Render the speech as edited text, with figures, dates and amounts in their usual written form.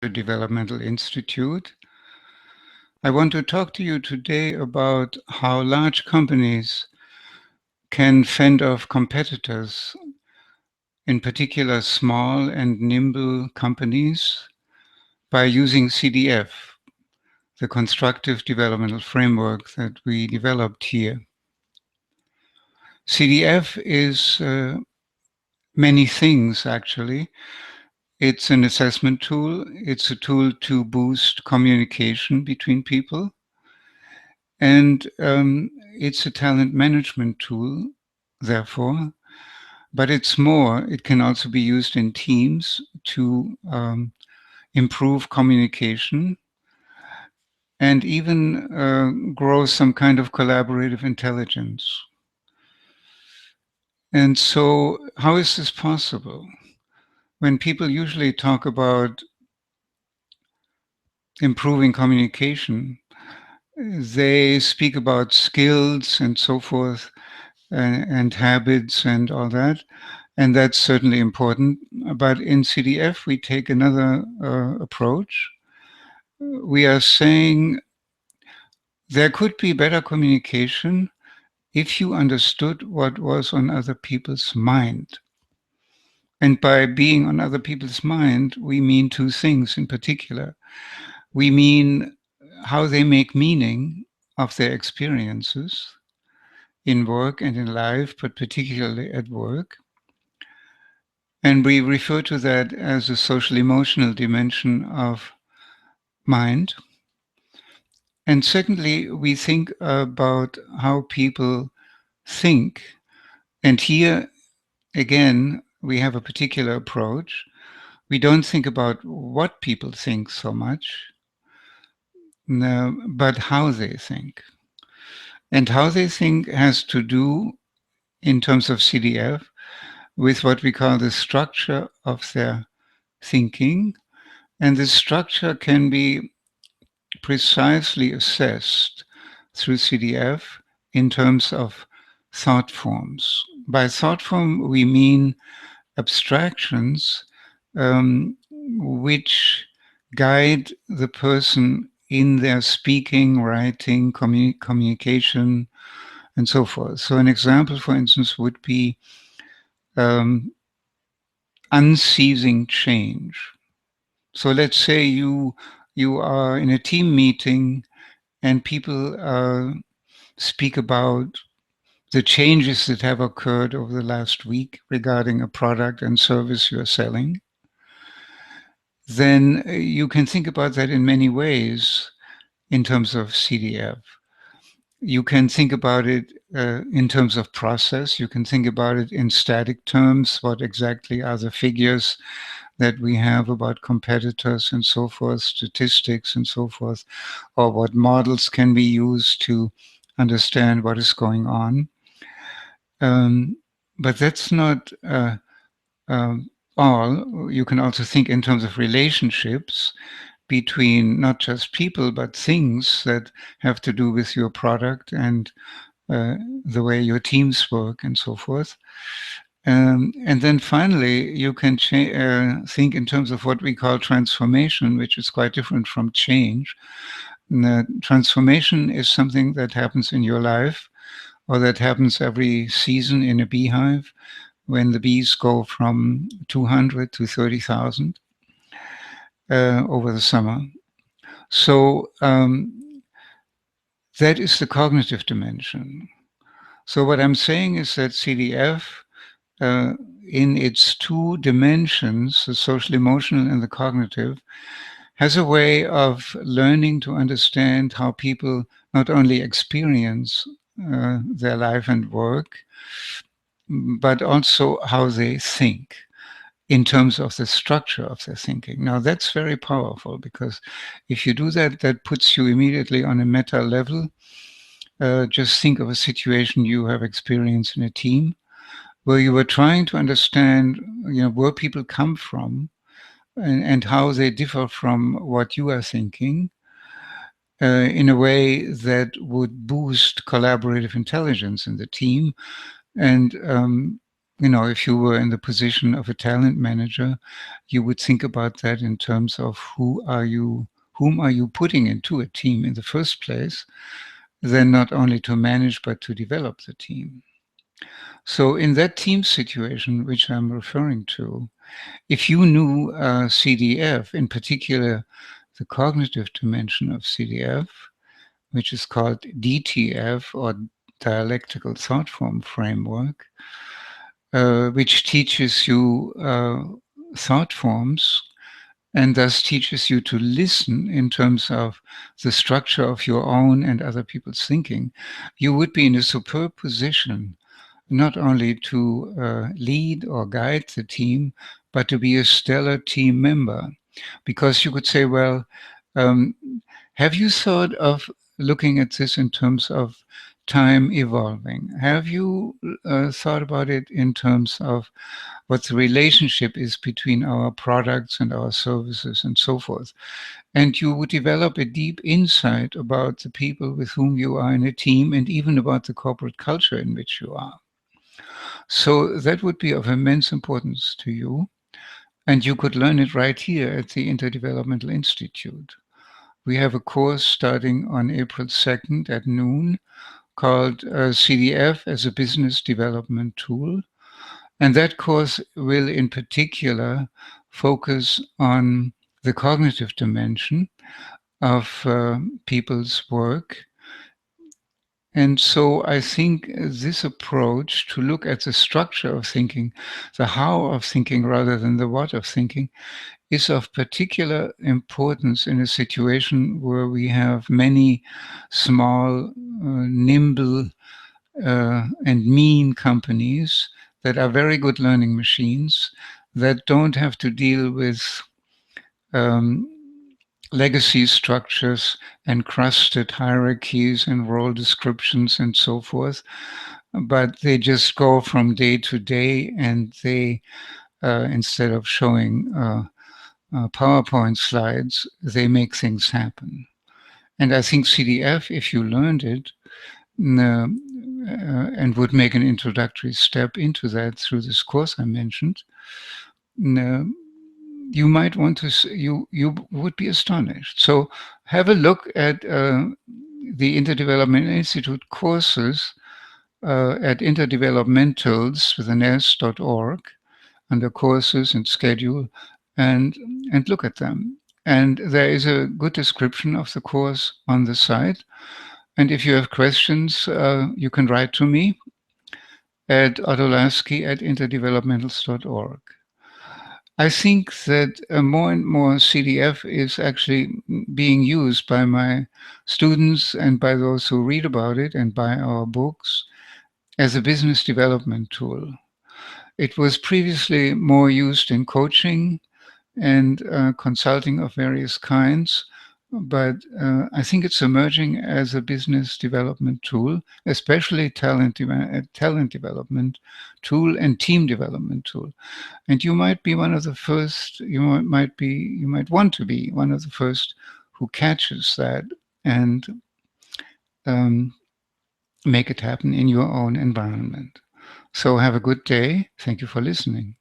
Developmental Institute. I want to talk to you today about how large companies can fend off competitors, in particular small and nimble companies, by using CDF, the Constructive Developmental Framework that we developed here. CDF is many things, actually. It's an assessment tool. It's a tool to boost communication between people. And it's a talent management tool, therefore, but it's more. It can also be used in teams to improve communication and even grow some kind of collaborative intelligence. And so, how is this possible? When people usually talk about improving communication, they speak about skills and so forth, and habits and all that. And that's certainly important. But in CDF, we take another approach. We are saying there could be better communication if you understood what was on other people's mind. And by being on other people's mind, we mean two things in particular. We mean how they make meaning of their experiences in work and in life, but particularly at work. And we refer to that as a social emotional dimension of mind. And secondly, we think about how people think. And here, again, we have a particular approach. We don't think about what people think so much, no, but how they think. And how they think has to do, in terms of CDF, with what we call the structure of their thinking. And this structure can be precisely assessed through CDF in terms of thought forms. By thought form, we mean abstractions which guide the person in their speaking, writing, communication, and so forth. So an example, for instance, would be unceasing change. So let's say you are in a team meeting and people speak about the changes that have occurred over the last week regarding a product and service you're selling. Then you can think about that in many ways in terms of CDF. You can think about it in terms of process. You can think about it in static terms. What exactly are the figures that we have about competitors and so forth, statistics and so forth, or what models can be used to understand what is going on. But that's not all. You can also think in terms of relationships between not just people, but things that have to do with your product and the way your teams work and so forth. And then finally, you can think in terms of what we call transformation, which is quite different from change. Transformation is something that happens in your life, or that happens every season in a beehive, when the bees go from 200 to 30,000 over the summer. So that is the cognitive dimension. So what I'm saying is that CDF, in its two dimensions, the social emotional and the cognitive, has a way of learning to understand how people not only experience their life and work, but also how they think in terms of the structure of their thinking. Now, that's very powerful, because if you do that, that puts you immediately on a meta level. Just think of a situation you have experienced in a team where you were trying to understand, where people come from and how they differ from what you are thinking in a way that would boost collaborative intelligence in the team. And If you were in the position of a talent manager, you would think about that in terms of whom are you putting into a team in the first place, then not only to manage, but to develop the team. So in that team situation, which I'm referring to, if you knew CDF, in particular, the cognitive dimension of CDF, which is called DTF, or Dialectical Thought Form Framework, which teaches you thought forms and thus teaches you to listen in terms of the structure of your own and other people's thinking, you would be in a superb position not only to lead or guide the team, but to be a stellar team member. Because you could say, well, um, have you thought of looking at this in terms of time evolving? Have you thought about it in terms of what the relationship is between our products and our services and so forth? And you would develop a deep insight about the people with whom you are in a team and even about the corporate culture in which you are. So that would be of immense importance to you. And you could learn it right here at the Interdevelopmental Institute. We have a course starting on April 2nd at noon called CDF as a Business Development Tool. And that course will in particular focus on the cognitive dimension of people's work. And so I think this approach to look at the structure of thinking, the how of thinking rather than the what of thinking, is of particular importance in a situation where we have many small, nimble, and mean companies that are very good learning machines that don't have to deal with um, legacy structures, encrusted hierarchies and role descriptions and so forth, but they just go from day to day, and they, instead of showing PowerPoint slides, they make things happen. And I think CDF, if you learned it, and would make an introductory step into that through this course I mentioned, you might want to, you would be astonished. So have a look at the Interdevelopmental Institute courses at interdevelopmentals with an s.org under courses and schedule, and look at them. And there is a good description of the course on the site. And if you have questions, you can write to me at otolasky@interdevelopmentals.org. I think that more and more CDF is actually being used by my students and by those who read about it and buy our books as a business development tool. It was previously more used in coaching and consulting of various kinds, but I think it's emerging as a business development tool, especially talent development tool and team development tool. And you might be one of the first, you might want to be one of the first who catches that and make it happen in your own environment. So have a good day. Thank you for listening.